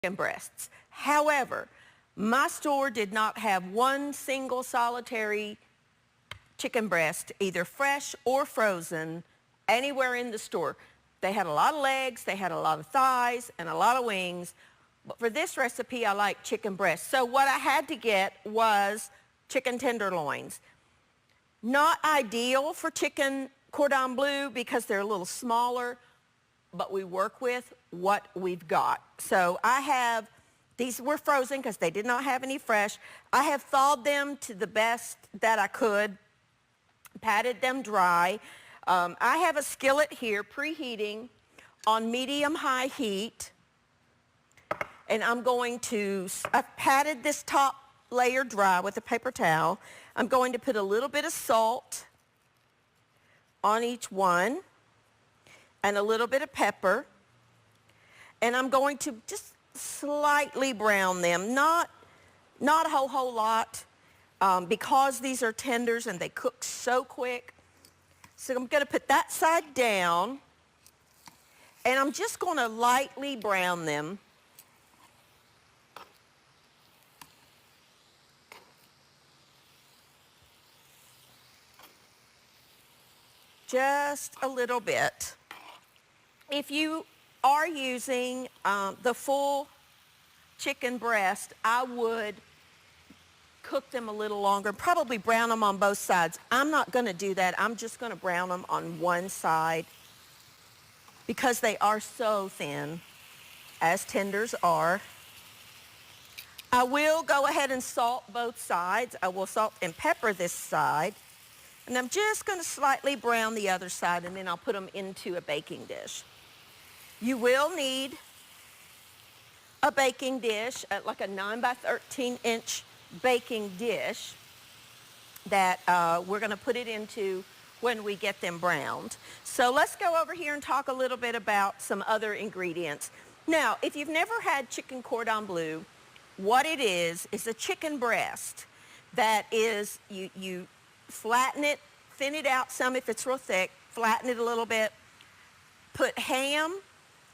chicken breasts. However, my store did not have one single solitary chicken breast, either fresh or frozen, anywhere in the store. They had a lot of legs, they had a lot of thighs, and a lot of wings. But for this recipe, I like chicken breast. So what I had to get was chicken tenderloins. Not ideal for chicken cordon bleu because they're a little smaller, but we work with what we've got. So I have, these were frozen because they did not have any fresh. I have thawed them to the best that I could, patted them dry. I have a skillet here preheating on medium-high heat, and I'm going to, I've patted this top layer dry with a paper towel. I'm going to put a little bit of salt on each one and a little bit of pepper, and I'm going to just slightly brown them, not a whole lot, because these are tenders and they cook so quick. So I'm going to put that side down, and I'm just going to lightly brown them. Just a little bit. If you are using the full chicken breast, I would cook them a little longer, probably brown them on both sides. I'm not going to do that. I'm just going to brown them on one side because they are so thin, as tenders are. I will go ahead and salt both sides. I will salt and pepper this side, and I'm just going to slightly brown the other side, and then I'll put them into a baking dish. You will need a baking dish, like a 9 by 13 inch baking dish that we're going to put it into when we get them browned. So let's go over here and talk a little bit about some other ingredients. Now, if you've never had chicken cordon bleu, what it is a chicken breast that is, you flatten it, thin it out some if it's real thick, flatten it a little bit, put ham,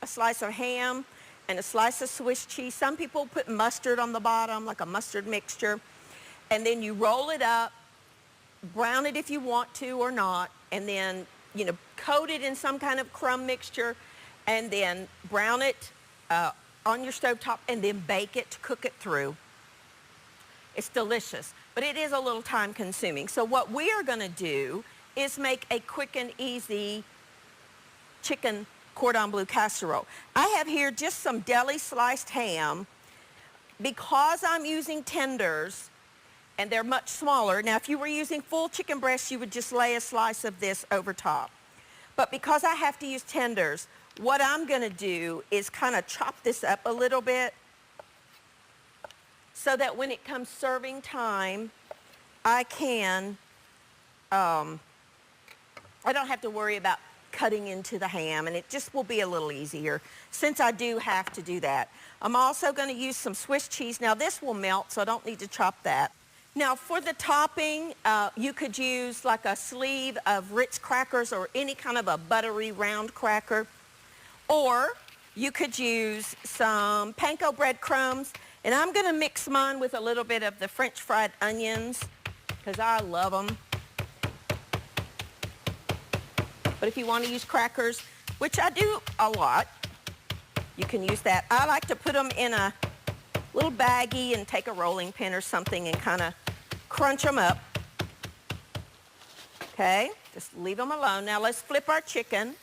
a slice of ham, and a slice of Swiss cheese. Some people put mustard on the bottom, like a mustard mixture, and then you roll it up, brown it if you want to or not, and then, coat it in some kind of crumb mixture, and then brown it on your stovetop, and then bake it to cook it through. It's delicious, but it is a little time consuming. So what we are gonna do is make a quick and easy chicken cordon bleu casserole. I have here just some deli sliced ham. Because I'm using tenders and they're much smaller. Now, if you were using full chicken breast, you would just lay a slice of this over top. But because I have to use tenders, what I'm gonna do is kind of chop this up a little bit so that when it comes serving time, I can, I don't have to worry about cutting into the ham, and it just will be a little easier since I do have to do that. I'm also going to use some Swiss cheese. Now this will melt, so I don't need to chop that. Now for the topping, you could use like a sleeve of Ritz crackers or any kind of a buttery round cracker, or you could use some panko breadcrumbs, and I'm going to mix mine with a little bit of the French fried onions because I love them. But if you want to use crackers, which I do a lot, you can use that. I like to put them in a little baggie and take a rolling pin or something and kind of crunch them up. Okay, just leave them alone. Now let's flip our chicken.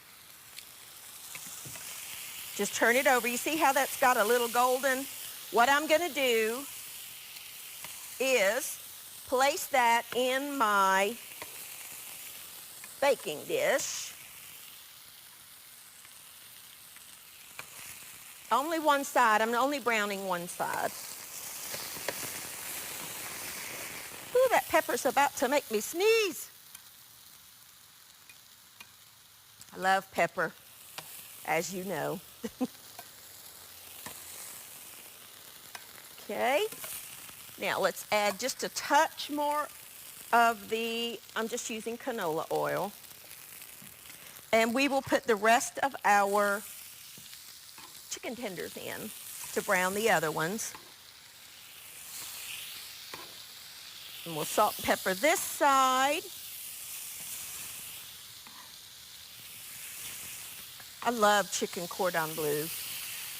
Just turn it over. You see how that's got a little golden? What I'm going to do is place that in my baking dish. Only one side. I'm only browning one side. Ooh, that pepper's about to make me sneeze. I love pepper, as you know. Okay. Now let's add just a touch more of the, I'm just using canola oil. And we will put the rest of our chicken tenders in. to brown the other ones. And we'll salt and pepper this side. I love chicken cordon bleu.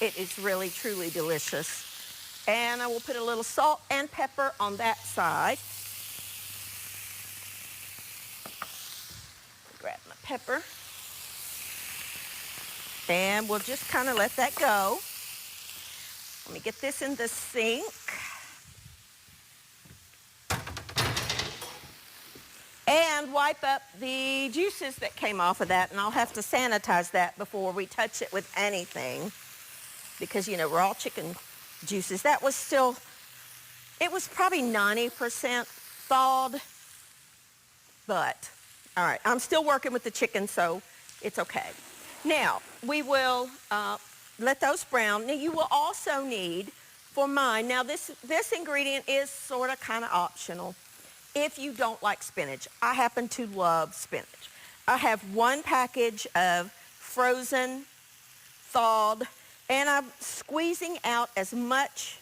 It is really, truly delicious. And I will put a little salt and pepper on that side. Grab my pepper. And we'll just kind of let that go. Let me get this in the sink. And wipe up the juices that came off of that, and I'll have to sanitize that before we touch it with anything, because, you know, raw chicken juices, that was still, it was probably 90% thawed, but, all right, I'm still working with the chicken, so it's okay. Now, we will let those brown. Now, you will also need, for mine, now this ingredient is sort of kind of optional. If you don't like spinach, I happen to love spinach. I have one package of frozen, thawed, and I'm squeezing out as much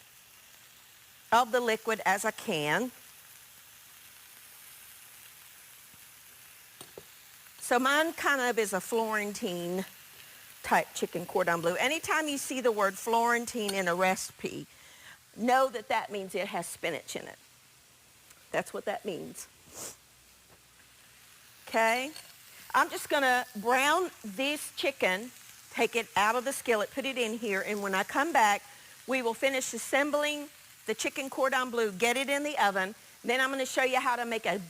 of the liquid as I can. So mine kind of is a Florentine type chicken cordon bleu. Anytime you see the word Florentine in a recipe, know that that means it has spinach in it. That's what that means. Okay? I'm just going to brown this chicken, take it out of the skillet, put it in here, and when I come back, we will finish assembling the chicken cordon bleu, get it in the oven. Then I'm going to show you how to make a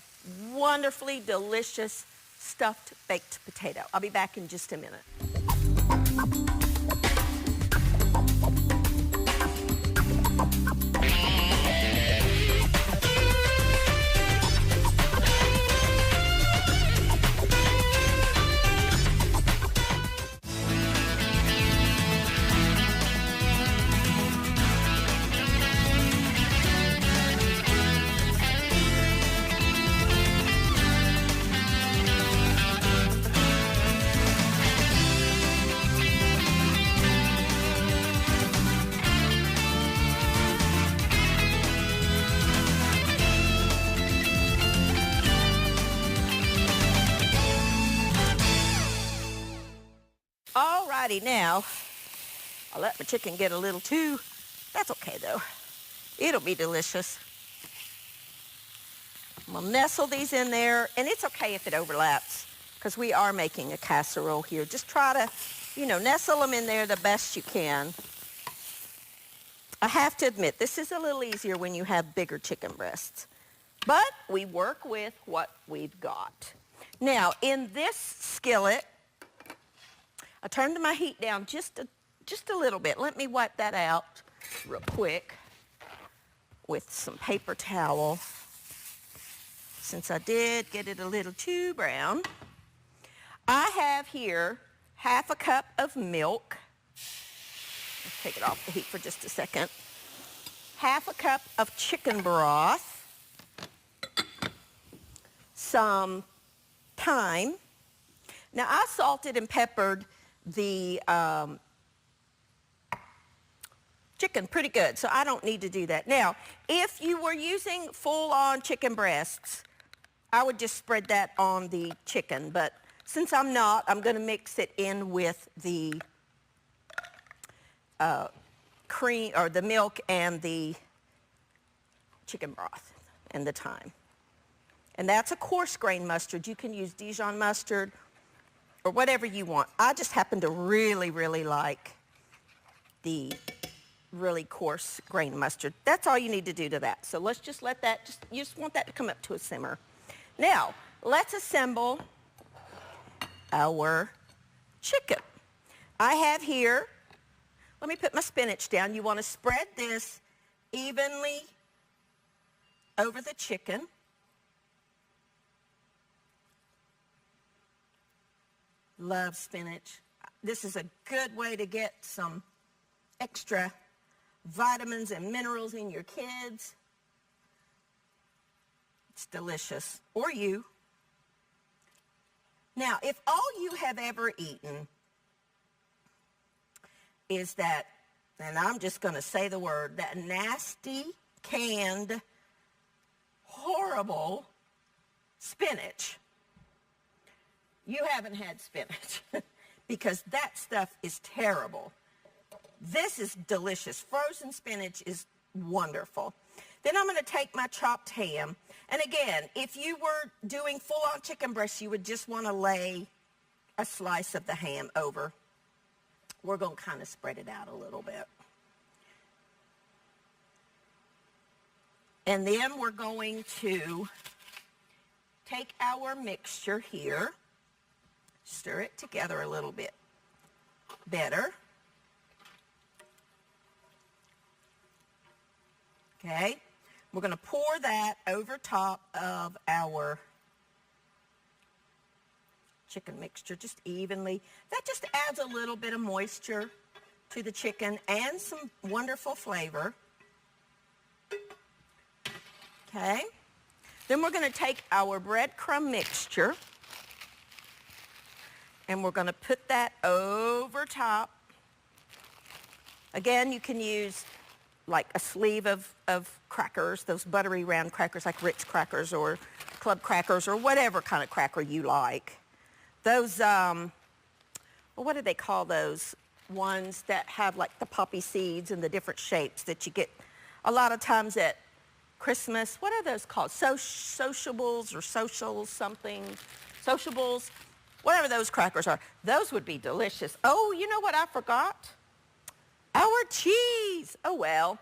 wonderfully delicious stuffed baked potato. I'll be back in just a minute. Alrighty, now, I'll let my chicken get a little too, that's okay though. It'll be delicious. I'm gonna nestle these in there, and it's okay if it overlaps, because we are making a casserole here. Just try to, you know, nestle them in there the best you can. I have to admit, this is a little easier when you have bigger chicken breasts, but we work with what we've got. Now, in this skillet, I turned my heat down just a little bit. Let me wipe that out real quick with some paper towel, since I did get it a little too brown. I have here half a cup of milk. Let's take it off the heat for just a second. Half a cup of chicken broth, some thyme. Now, I salted and peppered the chicken pretty good, so I don't need to do that. Now, if you were using full-on chicken breasts, I would just spread that on the chicken, but since I'm not, I'm going to mix it in with the cream, or the milk, and the chicken broth and the thyme. And that's a coarse grain mustard. You can use Dijon mustard or whatever you want. I just happen to really, really like the really coarse grain mustard. That's all you need to do to that. So let's just let that, you just want that to come up to a simmer. Now, let's assemble our chicken. I have here, let me put my spinach down. You want to spread this evenly over the chicken. Love spinach. This is a good way to get some extra vitamins and minerals in your kids. It's delicious. Or you. Now, if all you have ever eaten is that and I'm just going to say the word, that nasty, canned, horrible spinach. You haven't had spinach because that stuff is terrible. This is delicious. Frozen spinach is wonderful. Then I'm going to take my chopped ham. And again, if you were doing full-on chicken breast, you would just want to lay a slice of the ham over. We're going to kind of spread it out a little bit. And then we're going to take our mixture here, stir it together a little bit better. Okay, we're going to pour that over top of our chicken mixture just evenly. That just adds a little bit of moisture to the chicken and some wonderful flavor. Okay, then we're going to take our breadcrumb mixture and we're going to put that over top. Again, you can use like a sleeve of crackers, those buttery round crackers like Ritz crackers or club crackers or whatever kind of cracker you like. Those, well, what do they call those ones that have like the poppy seeds and the different shapes that you get a lot of times at Christmas? What are those called? Sociables or socials something? Sociables? Whatever those crackers are. Those would be delicious. Oh, you know what I forgot? Our cheese. Oh, well,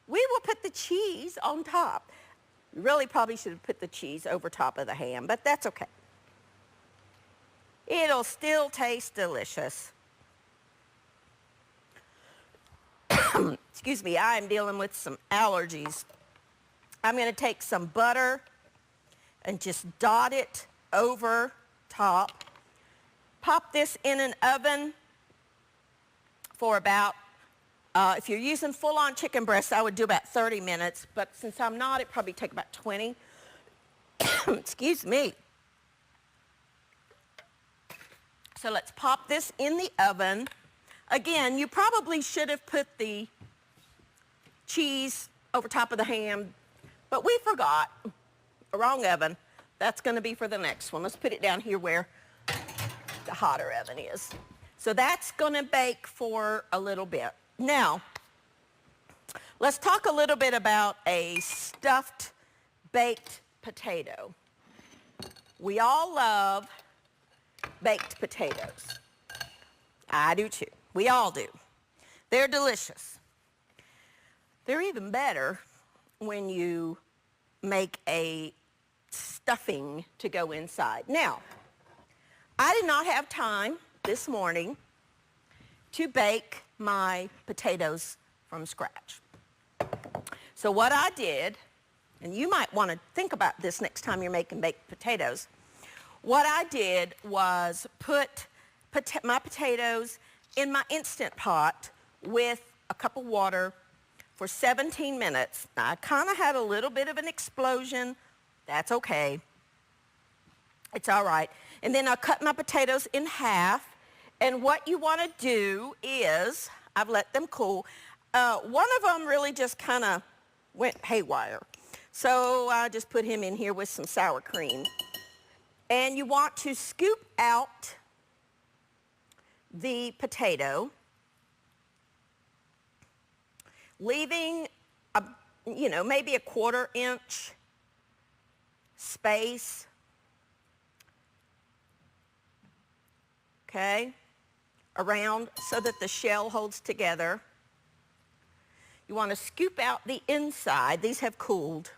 we will put the cheese on top. You really probably should have put the cheese over top of the ham, but that's okay. It'll still taste delicious. Excuse me, I am dealing with some allergies. I'm going to take some butter and just dot it over top. Pop this in an oven for about, if you're using full-on chicken breast, I would do about 30 minutes, but since I'm not, it'd probably take about 20. Excuse me. So let's pop this in the oven. Again, you probably should have put the cheese over top of the ham, but we forgot. Wrong oven. That's going to be for the next one. Let's put it down here where the hotter oven is. So that's going to bake for a little bit. Now, let's talk a little bit about a stuffed baked potato. We all love baked potatoes. I do too. We all do. They're delicious. They're even better when you make a stuffing to go inside. Now, I did not have time this morning to bake my potatoes from scratch. So what I did, and you might want to think about this next time you're making baked potatoes, what I did was put my potatoes in my Instant Pot with a cup of water for 17 minutes. Now, I kind of had a little bit of an explosion. That's okay. It's all right. And then I cut my potatoes in half. And what you want to do is, I've let them cool. One of them really just kind of went haywire. So I just put him in here with some sour cream. And you want to scoop out the potato, leaving maybe a 1/4 inch space. Okay, around so that the shell holds together. You want to scoop out the inside. These have cooled,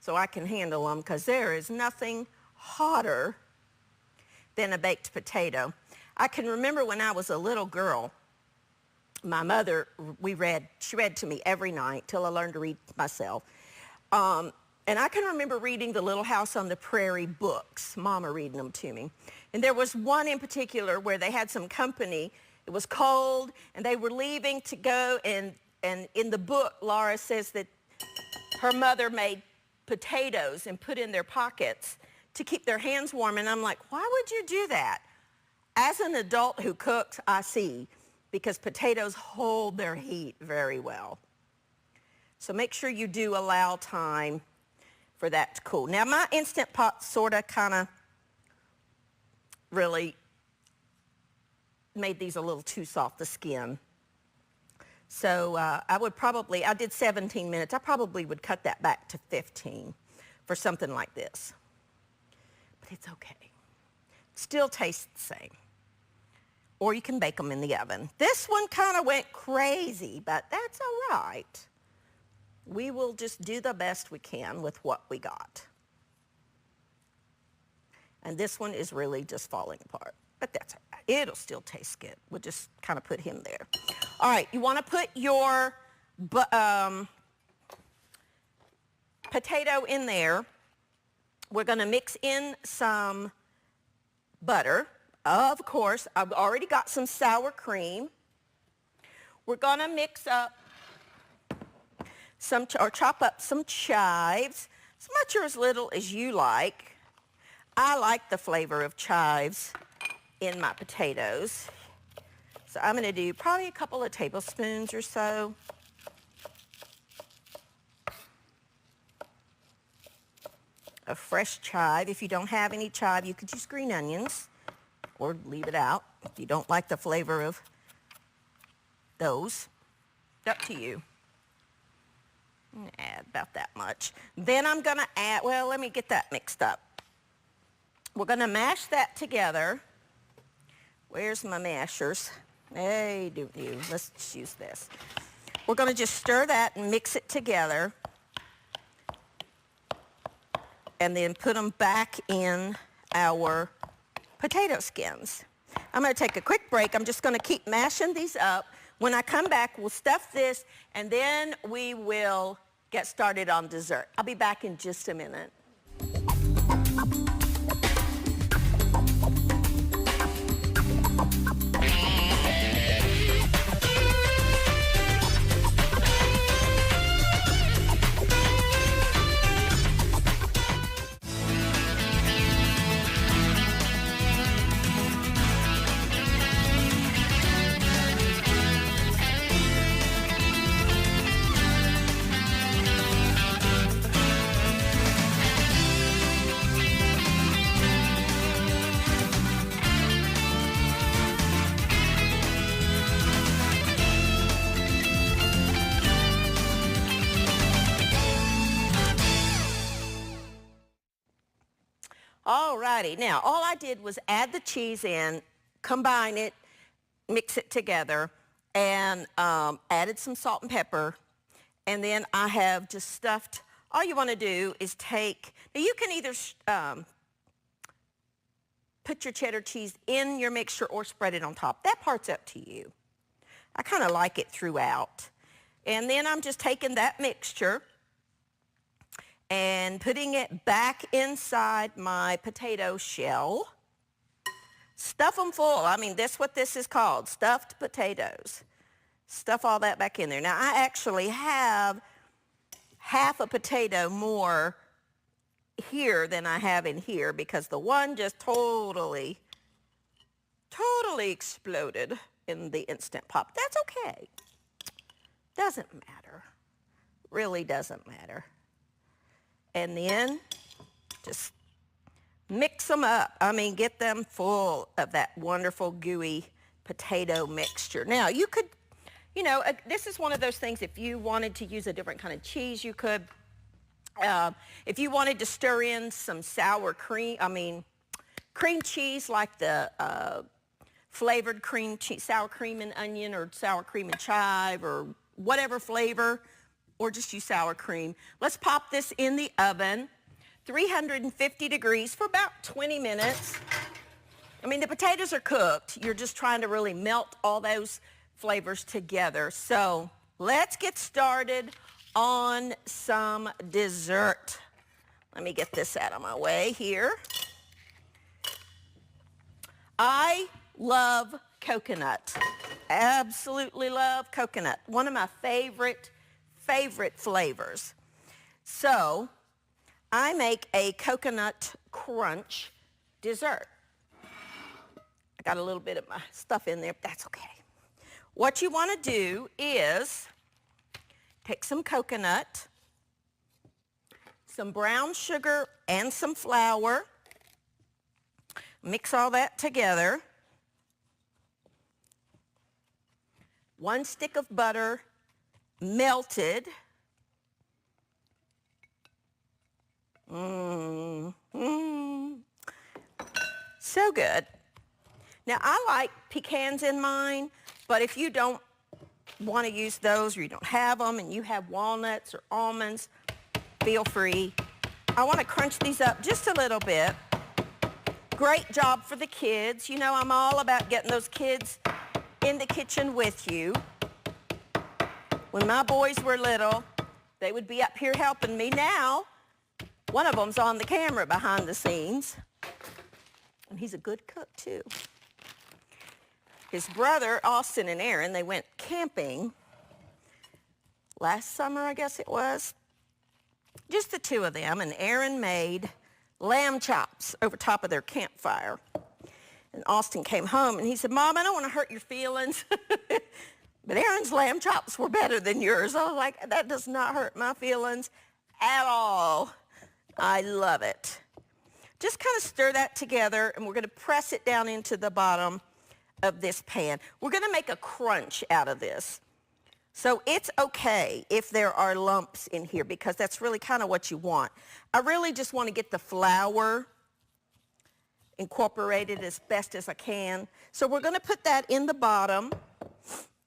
so I can handle them because there is nothing hotter than a baked potato. I can remember when I was a little girl, my mother, she read to me every night till I learned to read myself. And I can remember reading the Little House on the Prairie books, Mama reading them to me. And there was one in particular where they had some company. It was cold, and they were leaving to go, and in the book, Laura says that her mother made potatoes and put in their pockets to keep their hands warm. And I'm like, why would you do that? As an adult who cooks, I see, because potatoes hold their heat very well. So make sure you do allow time for that to cool. Now my Instant Pot sort of kind of really made these a little too soft, the skin. So I did 17 minutes. I probably would cut that back to 15 for something like this. But it's okay. Still tastes the same. Or you can bake them in the oven. This one kind of went crazy, but that's all right. We will just do the best we can with what we got. And this one is really just falling apart, but that's all right. It'll still taste good. We'll just kind of put him there. All right, you want to put your potato in there. We're going to mix in some butter. Of course, I've already got some sour cream. We're going to mix up or chop up some chives, as much or as little as you like. I like the flavor of chives in my potatoes. So I'm going to do probably a couple of tablespoons or so. Of fresh chive. If you don't have any chive, you could use green onions or leave it out if you don't like the flavor of those. It's up to you. Add about that much. Then I'm going to add, well, let me get that mixed up. We're going to mash that together. Where's my mashers? Hey, do you. Let's just use this. We're going to just stir that and mix it together. And then put them back in our potato skins. I'm going to take a quick break. I'm just going to keep mashing these up. When I come back, we'll stuff this, and then we will get started on dessert. I'll be back in just a minute. Alrighty, now all I did was add the cheese in, combine it, mix it together, and added some salt and pepper, and then I have just stuffed. All you want to do is take, now you can either put your cheddar cheese in your mixture or spread it on top. That part's up to you. I kind of like it throughout. And then I'm just taking that mixture and putting it back inside my potato shell. Stuff them full. I mean, that's what this is called, stuffed potatoes. Stuff all that back in there. Now, I actually have half a potato more here than I have in here because the one just totally exploded in the Instant Pot. That's okay. Doesn't matter. Really doesn't matter. And then just mix them up. I mean, get them full of that wonderful gooey potato mixture. Now, you could, you know, this is one of those things, if you wanted to use a different kind of cheese, you could. If you wanted to stir in some sour cream, cream cheese like the flavored cream cheese, sour cream and onion or sour cream and chive or whatever flavor, or just use sour cream. Let's pop this in the oven, 350 degrees for about 20 minutes. I mean, the potatoes are cooked. You're just trying to really melt all those flavors together. So let's get started on some dessert. Let me get this out of my way here. I love coconut. Absolutely love coconut. One of my favorite flavors. So I make a coconut crunch dessert. I got a little bit of my stuff in there, but that's okay. What you want to do is take some coconut, some brown sugar, and some flour. Mix all that together. 1 stick of butter, melted. So good. Now, I like pecans in mine, but if you don't want to use those or you don't have them and you have walnuts or almonds, feel free. I want to crunch these up just a little bit. Great job for the kids. You know, I'm all about getting those kids in the kitchen with you. When my boys were little, they would be up here helping me. Now, one of them's on the camera behind the scenes, and he's a good cook too. His brother, Austin and Aaron, they went camping last summer, I guess it was. Just the two of them, and Aaron made lamb chops over top of their campfire. And Austin came home and he said, Mom, I don't want to hurt your feelings, but Aaron's lamb chops were better than yours. I was like, that does not hurt my feelings at all. I love it. Just kind of stir that together, and we're going to press it down into the bottom of this pan. We're going to make a crunch out of this. So it's okay if there are lumps in here, because that's really kind of what you want. I really just want to get the flour incorporated as best as I can. So we're going to put that in the bottom,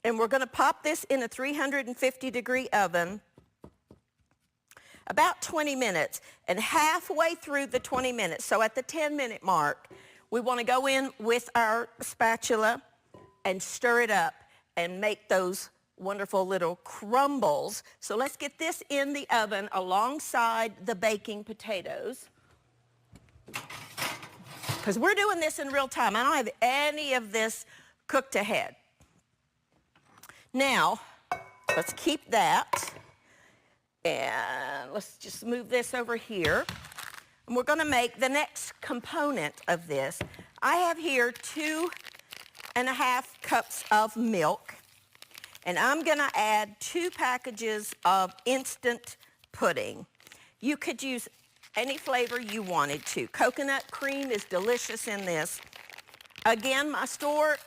and we're going to pop this in a 350-degree oven about 20 minutes. And halfway through the 20 minutes, so at the 10-minute mark, we want to go in with our spatula and stir it up and make those wonderful little crumbles. So let's get this in the oven alongside the baking potatoes, because we're doing this in real time. I don't have any of this cooked ahead. Now, let's keep that, and let's just move this over here. And we're going to make the next component of this. I have here 2.5 cups of milk. And I'm going to add 2 packages of instant pudding. You could use any flavor you wanted to. Coconut cream is delicious in this. Again, my store,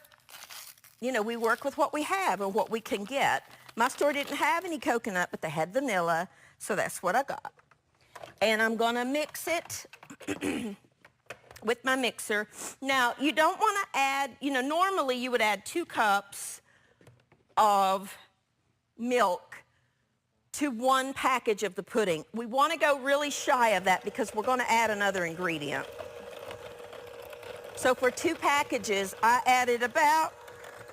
you know, we work with what we have and what we can get. My store didn't have any coconut, but they had vanilla, so that's what I got. And I'm going to mix it with my mixer. Now, you don't want to add, you know, normally you would add 2 cups of milk to 1 package of the pudding. We want to go really shy of that because we're going to add another ingredient. So for 2 packages, I added about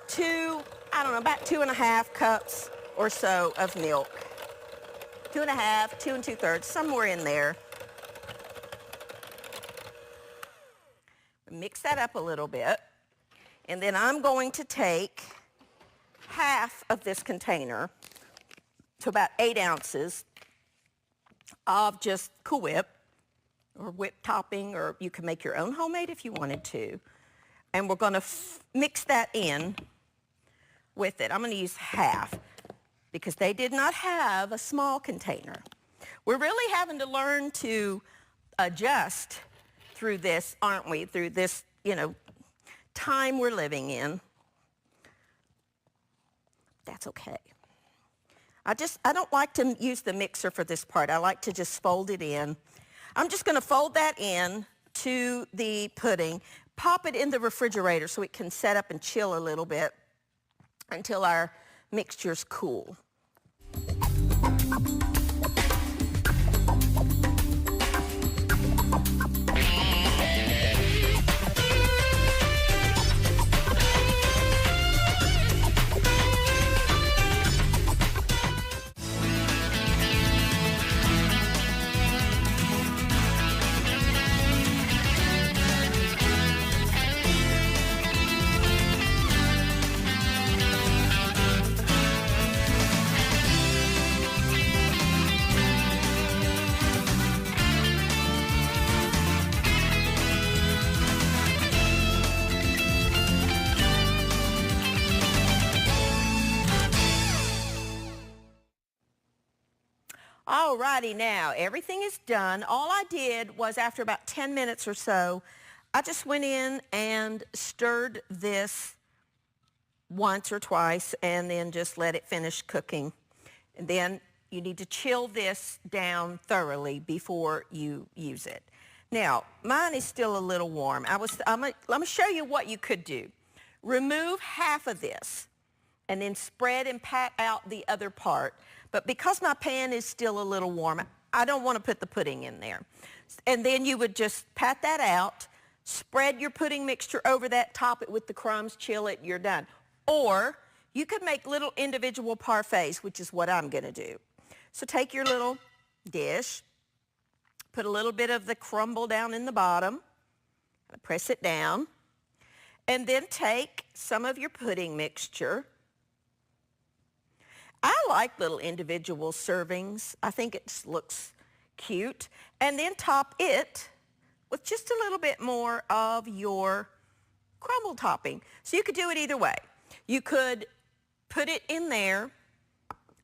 2.5 cups or so of milk. 2.5, 2 2/3, somewhere in there. Mix that up a little bit. And then I'm going to take half of this container, to about 8 ounces of just Cool Whip or whip topping, or you can make your own homemade if you wanted to. And we're going to mix that in with it. I'm going to use half because they did not have a small container. We're really having to learn to adjust through this, aren't we? Through this, you know, time we're living in. That's okay. I don't like to use the mixer for this part. I like to just fold it in. I'm just going to fold that in to the pudding, pop it in the refrigerator so it can set up and chill a little bit until our mixture's cool. Alrighty, now everything is done. All I did was after about 10 minutes or so, I just went in and stirred this once or twice and then just let it finish cooking. And then you need to chill this down thoroughly before you use it. Now, mine is still a little warm. Let me show you what you could do. Remove half of this and then spread and pat out the other part. But because my pan is still a little warm, I don't want to put the pudding in there. And then you would just pat that out, spread your pudding mixture over that, top it with the crumbs, chill it, you're done. Or you could make little individual parfaits, which is what I'm going to do. So take your little dish, put a little bit of the crumble down in the bottom, press it down, and then take some of your pudding mixture. I like little individual servings. I think it looks cute. And then top it with just a little bit more of your crumble topping. So you could do it either way. You could put it in there.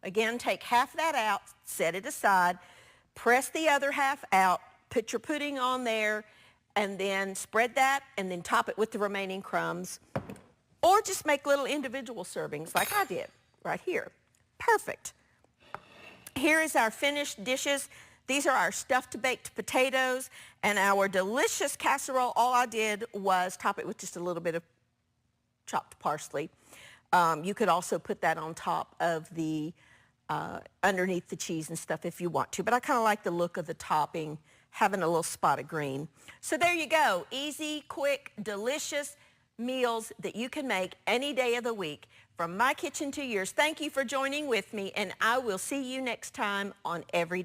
Again, take half that out, set it aside, press the other half out, put your pudding on there, and then spread that, and then top it with the remaining crumbs. Or just make little individual servings like I did right here. Perfect. Here is our finished dishes. These are our stuffed baked potatoes and our delicious casserole. All I did was top it with just a little bit of chopped parsley. You could also put that on top of the, underneath the cheese and stuff if you want to. But I kind of like the look of the topping, having a little spot of green. So there you go. Easy, quick, delicious meals that you can make any day of the week. From my kitchen to yours. Thank you for joining with me, and I will see you next time on Everyday.